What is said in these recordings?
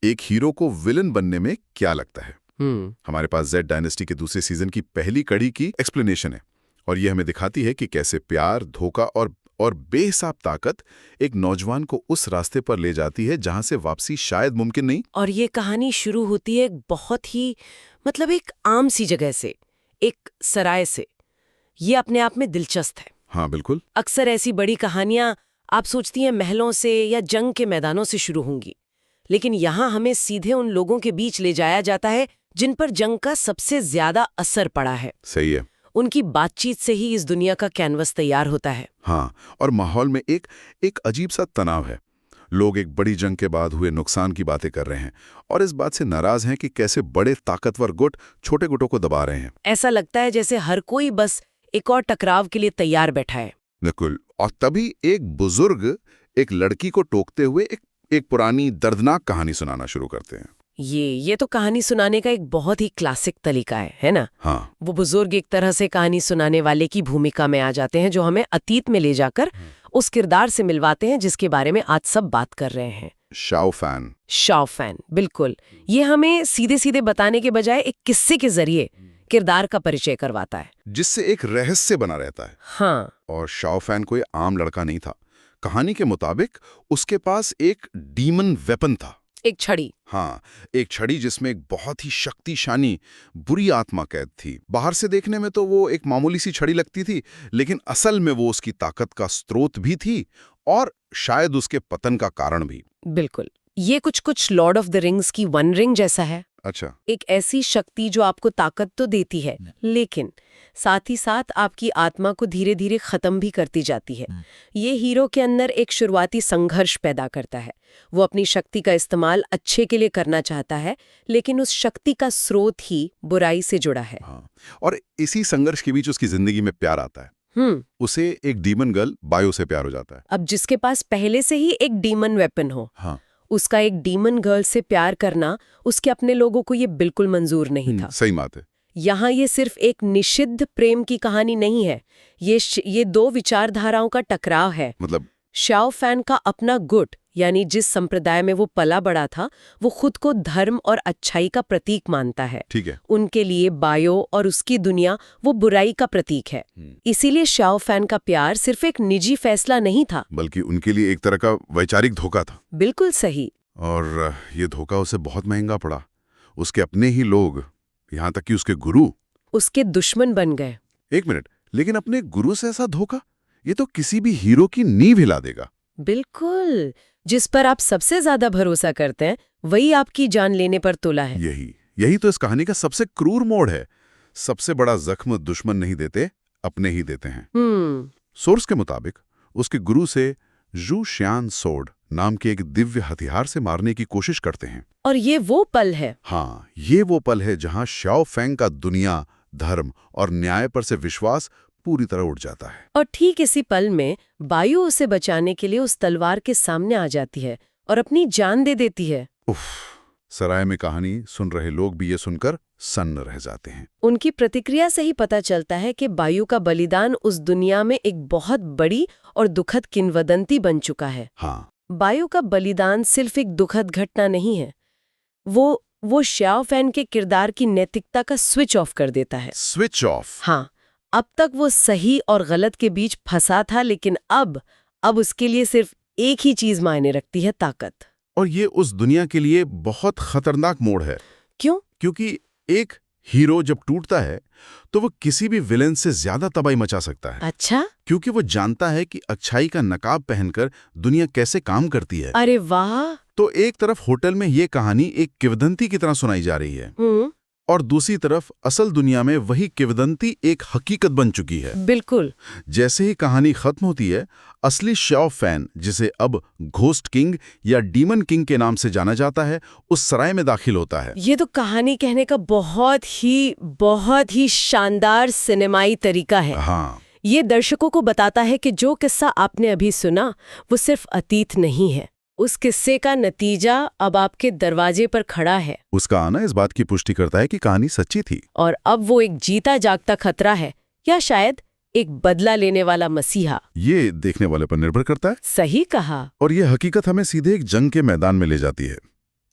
एक हीरो को विलन बनने में क्या लगता है। हम्म। हमारे पास जेड डायनेस्टी के दूसरे सीजन की पहली कड़ी की एक्सप्लेनेशन है और ये हमें दिखाती है कि कैसे प्यार, धोखा और बेहिसाब ताकत एक नौजवान को उस रास्ते पर ले जाती है जहां से वापसी शायद मुमकिन नहीं। और ये कहानी शुरू होती है एक बहुत ही मतलब एक आम सी जगह से, एक सराय से। ये अपने आप में दिलचस्प है। हाँ बिल्कुल। अक्सर ऐसी बड़ी कहानियां आप सोचती हैं महलों से या जंग के मैदानों से शुरू होंगी, लेकिन यहाँ हमें सीधे उन लोगों के बीच ले जाया जाता है जिन पर जंग का सबसे ज्यादा असर पड़ा है। सही है। उनकी बातचीत से ही इस दुनिया का कैनवस तैयार होता है। हाँ, और माहौल में एक अजीब सा तनाव है। लोग एक बड़ी जंग के बाद हुए नुकसान की बातें कर रहे हैं और इस बात से नाराज हैं कि कैसे बड़े ताकतवर गुट छोटे गुटों को दबा रहे हैं। ऐसा लगता है जैसे हर कोई बस एक और टकराव के लिए तैयार बैठा है। बिल्कुल। और तभी एक बुजुर्ग एक लड़की को टोकते हुए एक पुरानी दर्दनाक कहानी सुनाना शुरू करते हैं। ये तो कहानी सुनाने का एक बहुत ही क्लासिक तरीका है ना? हाँ। वो बुजुर्ग एक तरह से कहानी सुनाने वाले की भूमिका में आ जाते हैं, जो हमें अतीत में ले जाकर उस किरदार से मिलवाते हैं जिसके बारे में आज सब बात कर रहे हैं। Shao fan. शाओ फैन, बिल्कुल। ये हमें सीधे सीधे बताने के बजाय एक किस्से के जरिए किरदार का परिचय करवाता है, जिससे एक रहस्य बना रहता है। हाँ। और शाओ फैन कोई आम लड़का नहीं था। कहानी के मुताबिक उसके पास एक डीमन वेपन था। एक छड़ी। हाँ, एक छड़ी जिसमें एक बहुत ही शक्तिशाली बुरी आत्मा कैद थी। बाहर से देखने में तो वो एक मामूली सी छड़ी लगती थी, लेकिन असल में वो उसकी ताकत का स्रोत भी थी और शायद उसके पतन का कारण भी। बिल्कुल। ये कुछ लॉर्ड ऑफ द रिंग्स की वन रिंग जैसा है। अच्छा। एक ऐसी शक्ति जो आपको ताकत तो देती है, लेकिन साथ ही साथ आपकी आत्मा को धीरे धीरे खत्म भी करती जाती है। ये हीरो के अंदर एक शुरुआती संघर्ष पैदा करता है। वो अपनी शक्ति का इस्तेमाल अच्छे के लिए करना चाहता है, लेकिन उस शक्ति का स्रोत ही बुराई से जुड़ा है। हाँ। और इसी संघर्ष के बीच उसकी जिंदगी में प्यार आता है। उसे एक डीमन गर्ल बायो से प्यार हो जाता है। अब जिसके पास पहले से ही एक डीमन वेपन हो, हाँ, उसका एक डीमन गर्ल से प्यार करना उसके अपने लोगों को ये बिल्कुल मंजूर नहीं था। सही बात है। यहाँ ये सिर्फ एक निषिद्ध प्रेम की कहानी नहीं है, ये दो विचारधाराओं का टकराव है। मतलब शाओ फैन का अपना गुट, यानी जिस संप्रदाय में वो पला बड़ा था, वो खुद को धर्म और अच्छाई का प्रतीक मानता है। ठीक है। उनके लिए बायो और उसकी दुनिया वो बुराई का प्रतीक है। इसीलिए शाओ फैन का प्यार सिर्फ एक निजी फैसला नहीं था, बल्कि उनके लिए एक तरह का वैचारिक धोखा था। बिल्कुल सही। और ये धोखा उसे बहुत महंगा पड़ा। उसके अपने ही लोग, यहाँ तक कि उसके गुरु, उसके दुश्मन बन गए। एक मिनट, लेकिन अपने गुरु से ऐसा धोखा, ये तो किसी भी हीरो की नींव हिला देगा। बिल्कुल। जिस पर आप सबसे ज्यादा भरोसा करते हैं, वही आपकी जान लेने पर तुला है। यही तो इस कहानी का सबसे क्रूर मोड़ है। सबसे बड़ा जख्म दुश्मन नहीं देते, अपने ही देते हैं। सोर्स के मुताबिक उसके गुरु से जू श्यान सोड नाम के एक दिव्य हथियार से मारने की कोशिश करते हैं। और ये वो पल है। हाँ, ये वो पल है जहां शाओ फैंग का दुनिया, धर्म और न्याय पर से विश्वास पूरी तरह उड़ जाता है। और ठीक इसी पल में बायु उसे बचाने के लिए उस तलवार के सामने आ जाती है और अपनी जान दे देती है। उफ, सराय में कहानी सुन रहे लोग भी ये सुनकर सन्न रह जाते हैं। उनकी प्रतिक्रिया से ही पता चलता है कि बायु का बलिदान उस दुनिया में एक बहुत बड़ी और दुखद किंवदंती बन चुका है। हाँ। बायु का बलिदान सिर्फ एक दुखद घटना नहीं है, वो शाओ फैन के किरदार की नैतिकता का स्विच ऑफ कर देता है। Switch off? हाँ। अब तक वो सही और गलत के बीच फंसा था, लेकिन अब उसके लिए सिर्फ एक ही चीज मायने रखती है, ताकत। और ये उस दुनिया के लिए बहुत खतरनाक मोड़ है। क्यों? क्योंकि एक हीरो जब टूटता है तो वो किसी भी विलेन से ज्यादा तबाही मचा सकता है। अच्छा? क्योंकि वो जानता है कि अच्छाई का नकाब पहनकर दुनिया कैसे काम करती है। अरे वाह! तो एक तरफ होटल में ये कहानी एक किंवदंती की तरह सुनाई जा रही है, और दूसरी तरफ असल दुनिया में वही किंवदंती एक हकीकत बन चुकी है। बिल्कुल। जैसे ही कहानी खत्म होती है, असली शाओ फैन, जिसे अब घोस्ट किंग या डीमन किंग के नाम से जाना जाता है, उस सराय में दाखिल होता है। ये तो कहानी कहने का बहुत ही शानदार सिनेमाई तरीका है। हाँ। ये दर्शकों को बताता है कि जो किस्सा आपने अभी सुना वो सिर्फ अतीत नहीं है, उस किस्से का नतीजा अब आपके दरवाजे पर खड़ा है। उसका आना इस बात की पुष्टि करता है कि कहानी सच्ची थी, और अब वो एक जीता जागता खतरा है, या शायद एक बदला लेने वाला मसीहा। ये देखने वाले पर निर्भर करता है। सही कहा। और ये हकीकत हमें सीधे एक जंग के मैदान में ले जाती है।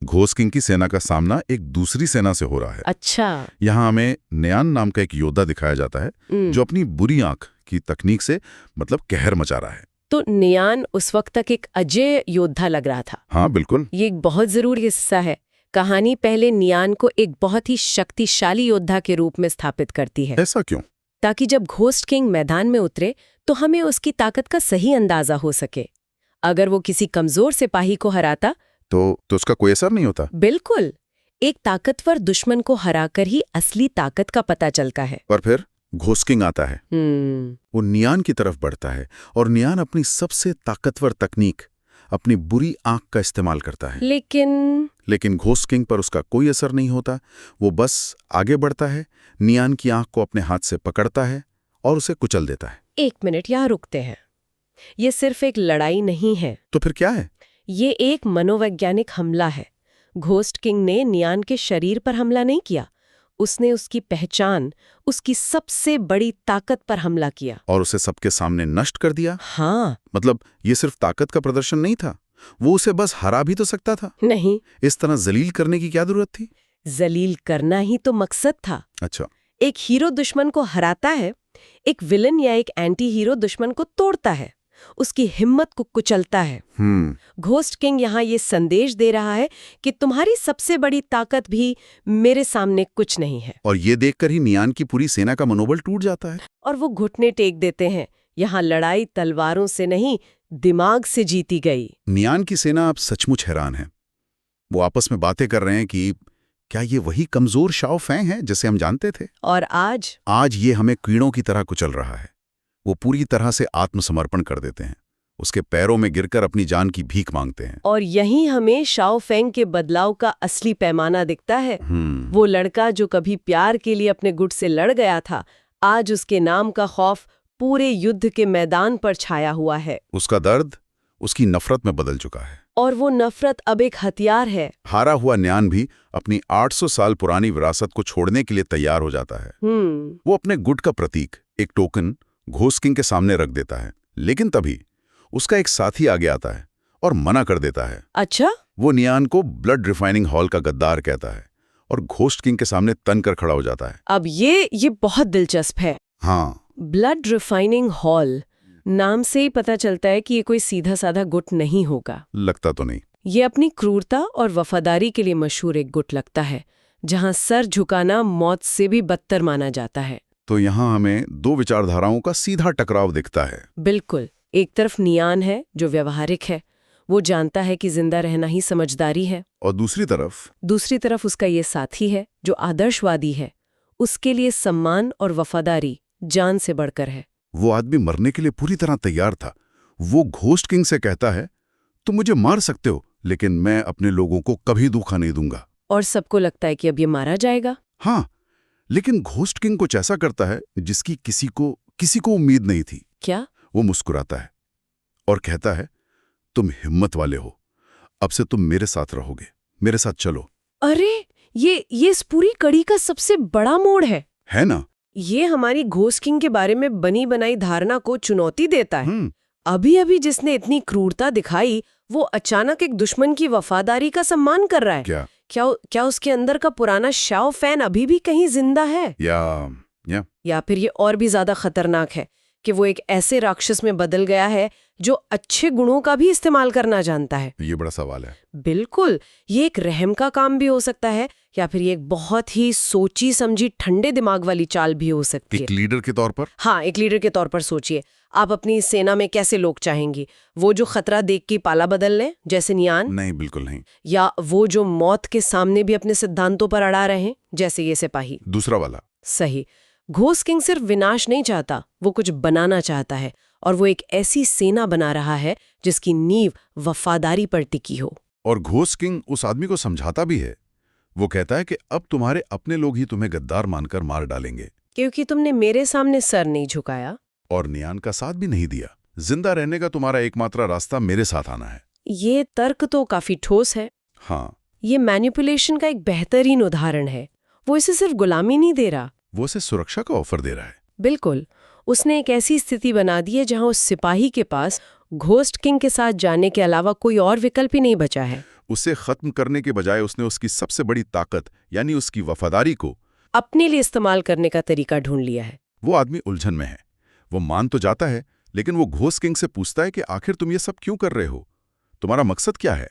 घोस्ट किंग की सेना का सामना एक दूसरी सेना से हो रहा है। अच्छा। यहाँ हमें न्यान नाम का एक योद्धा दिखाया जाता है जो अपनी बुरी आंख की तकनीक से मतलब कहर मचा रहा है। तो नियान उस वक्त तक एक अजय योद्धा लग रहा था। हाँ बिल्कुल। ये एक बहुत जरूरी हिस्सा है। कहानी पहले नियान को एक बहुत ही शक्तिशाली योद्धा के रूप में स्थापित करती है। ऐसा क्यों? ताकि जब घोस्ट किंग मैदान में उतरे तो हमें उसकी ताकत का सही अंदाजा हो सके। अगर वो किसी कमजोर सिपाही को हराता तो उसका कोई असर नहीं होता। बिल्कुल। एक ताकतवर दुश्मन को हराकर ही असली ताकत का पता चलता है। और फिर घोस्ट किंग आता है। वो नियान की तरफ बढ़ता है और नियान अपनी सबसे ताकतवर तकनीक, अपनी बुरी आंख का इस्तेमाल करता है। लेकिन घोस्ट किंग पर उसका कोई असर नहीं होता। वो बस आगे बढ़ता है, नियान की आंख को अपने हाथ से पकड़ता है और उसे कुचल देता है। 1 मिनट यहाँ रुकते हैं। ये सिर्फ एक लड़ाई नहीं है। तो फिर क्या है? ये एक मनोवैज्ञानिक हमला है। घोस्ट किंग ने नियान के शरीर पर हमला नहीं किया, उसने उसकी पहचान, उसकी सबसे बड़ी ताकत पर हमला किया और उसे सबके सामने नष्ट कर दिया। हाँ। मतलब ये सिर्फ ताकत का प्रदर्शन नहीं था, वो उसे बस हरा भी तो सकता था। नहीं। इस तरह जलील करने की क्या जरूरत थी? जलील करना ही तो मकसद था। अच्छा। एक हीरो दुश्मन को हराता है, एक विलन या एक एंटी हीरो दुश्मन को तोड़ता है, उसकी हिम्मत को कुचलता है। घोस्ट किंग यहाँ ये संदेश दे रहा है कि तुम्हारी सबसे बड़ी ताकत भी मेरे सामने कुछ नहीं है। और ये देखकर ही नियान की पूरी सेना का मनोबल टूट जाता है और वो घुटने टेक देते हैं। यहाँ लड़ाई तलवारों से नहीं, दिमाग से जीती गई। नियान की सेना अब सचमुच हैरान है। वो आपस में बातें कर रहे हैं कि क्या ये वही कमजोर शाओ फैंग है जिसे हम जानते थे? और आज ये हमें कीड़ों की तरह कुचल रहा है। वो पूरी तरह से आत्मसमर्पण कर देते हैं, उसके पैरों में गिरकर अपनी जान की भीख मांगते हैं। और यहीं हमें शाओ फेंग के बदलाव का असली पैमाना दिखता है। वो लड़का जो कभी प्यार के लिए अपने गुट से लड़ गया था, आज उसके नाम का खौफ पूरे युद्ध के मैदान पर छाया हुआ है। उसका दर्द उसकी नफरत में बदल चुका है। और वो नफरत अब एक हथियार है। हारा हुआ न्यान भी अपनी 800 साल पुरानी विरासत को छोड़ने के लिए तैयार हो जाता है। वो अपने गुट का प्रतीक, एक टोकन, घोस्ट किंग के सामने रख देता है। लेकिन तभी उसका एक साथी आगे आता है और मना कर देता है। अच्छा? वो नियान को ब्लड रिफाइनिंग हॉल का गद्दार कहता है और घोस्ट किंग के सामने तन कर खड़ा हो जाता है। अब ये बहुत दिलचस्प है। हाँ। ब्लड रिफाइनिंग हॉल नाम से ही पता चलता है कि ये कोई सीधा साधा गुट नहीं होगा। लगता तो नहीं। ये अपनी क्रूरता और वफादारी के लिए मशहूर एक गुट लगता है, जहां सर झुकाना मौत से भी बदतर माना जाता है। तो यहाँ हमें दो विचारधाराओं का सीधा टकराव दिखता है। बिल्कुल। एक तरफ नियान है जो व्यवहारिक है, वो जानता है कि जिंदा रहना ही समझदारी है। और दूसरी तरफ उसका ये साथी है जो आदर्शवादी है, उसके लिए सम्मान और वफादारी जान से बढ़कर है। वो आदमी मरने के लिए पूरी तरह तैयार था। वो घोस्ट किंग से कहता है, तुम मुझे मार सकते हो, लेकिन मैं अपने लोगों को कभी धोखा नहीं दूंगा। और सबको लगता है कि अब ये मारा जाएगा। हाँ, लेकिन घोस्ट किंग कुछ ऐसा करता है जिसकी किसी को उम्मीद नहीं थी। क्या? वो मुस्कुराता है और कहता है, तुम हिम्मत वाले हो, अब से तुम मेरे साथ रहोगे, मेरे साथ चलो। अरे ये इस पूरी कड़ी का सबसे बड़ा मोड़ है ना? ये हमारी घोस्ट किंग के बारे में बनी बनाई धारणा को चुनौती देता है। अभी जिसने इतनी क्रूरता दिखाई, वो अचानक एक दुश्मन की वफादारी का सम्मान कर रहा है। क्या उसके अंदर का पुराना शाओ फैन अभी भी कहीं जिंदा है? या फिर ये और भी ज्यादा खतरनाक है कि वो एक ऐसे राक्षस में बदल गया है जो अच्छे गुणों का भी इस्तेमाल करना जानता है? ये बड़ा सवाल है। बिल्कुल। ये एक रहम का काम भी हो सकता है, या फिर ये एक बहुत ही सोची समझी ठंडे दिमाग वाली चाल भी हो सकती है। एक लीडर के तौर पर? हाँ, एक लीडर के तौर पर सोचिए, आप अपनी सेना में कैसे लोग चाहेंगी? वो जो खतरा देख के पाला बदल लें, जैसे नियान? नहीं, बिल्कुल नहीं। या वो जो मौत के सामने भी अपने सिद्धांतों पर अड़ा रहे, जैसे ये सिपाही? दूसरा वाला। सही। घोस्ट किंग सिर्फ विनाश नहीं चाहता, वो कुछ बनाना चाहता है, और वो एक ऐसी सेना बना रहा है जिसकी नींव वफादारी पर टिकी हो। और घोस्ट किंग उस आदमी को समझाता भी है। वो कहता है कि अब तुम्हारे अपने लोग ही तुम्हें गद्दार मानकर मार डालेंगे, क्योंकि तुमने मेरे सामने सर नहीं झुकाया और नियान का साथ भी नहीं दिया। जिंदा रहने का तुम्हारा एकमात्र रास्ता मेरे साथ आना है। ये तर्क तो काफी ठोस है। हाँ। ये मैनिपुलेशन का एक बेहतरीन उदाहरण है। वो इसे सिर्फ गुलामी नहीं दे रहा, वो इसे सुरक्षा का ऑफर दे रहा है। बिल्कुल। उसने एक ऐसी स्थिति बना दी है जहां उस सिपाही के पास घोस्ट किंग के साथ जाने के अलावा कोई और विकल्प ही नहीं बचा है। उसे खत्म करने के बजाय उसने उसकी सबसे बड़ी ताकत यानी उसकी वफादारी को अपने लिए इस्तेमाल करने का तरीका ढूंढ लिया है। वो आदमी उलझन में है। वो मान तो जाता है, लेकिन वो घोस्ट किंग से पूछता है कि आखिर तुम ये सब क्यों कर रहे हो, तुम्हारा मकसद क्या है।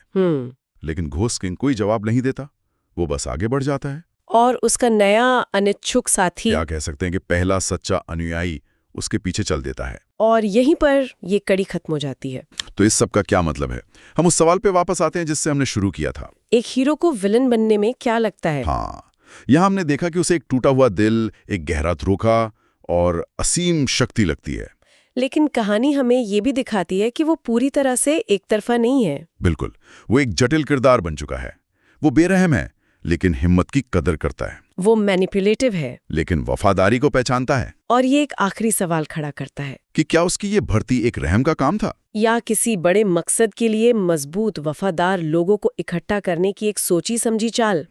लेकिन घोस्ट किंग कोई जवाब नहीं देता, वो बस आगे बढ़ जाता है। और उसका नया अनिच्छुक साथी, क्या कह सकते हैं कि पहला सच्चा अनुयायी, उसके पीछे चल देता है। और यहीं पर ये कड़ी खत्म हो जाती है। तो इस सब का क्या मतलब है? हम उस सवाल पे वापस आते हैं जिससे हमने शुरू किया था। एक हीरो को विलन बनने में क्या लगता है? हाँ, यहाँ हमने देखा कि उसे एक टूटा हुआ दिल, एक गहरा धोखा और असीम शक्ति लगती है। लेकिन कहानी हमें ये भी दिखाती है कि वो पूरी तरह से एक तरफा नहीं है। बिल्कुल, वो एक जटिल किरदार बन चुका है। वो बेरहम है, लेकिन हिम्मत की कदर करता है। वो मैनिपुलेटिव है, लेकिन वफादारी को पहचानता है। और ये एक आखिरी सवाल खड़ा करता है कि क्या उसकी ये भर्ती एक रहम का काम था, या किसी बड़े मकसद के लिए मजबूत वफादार लोगों को इकट्ठा करने की एक सोची समझी चाल।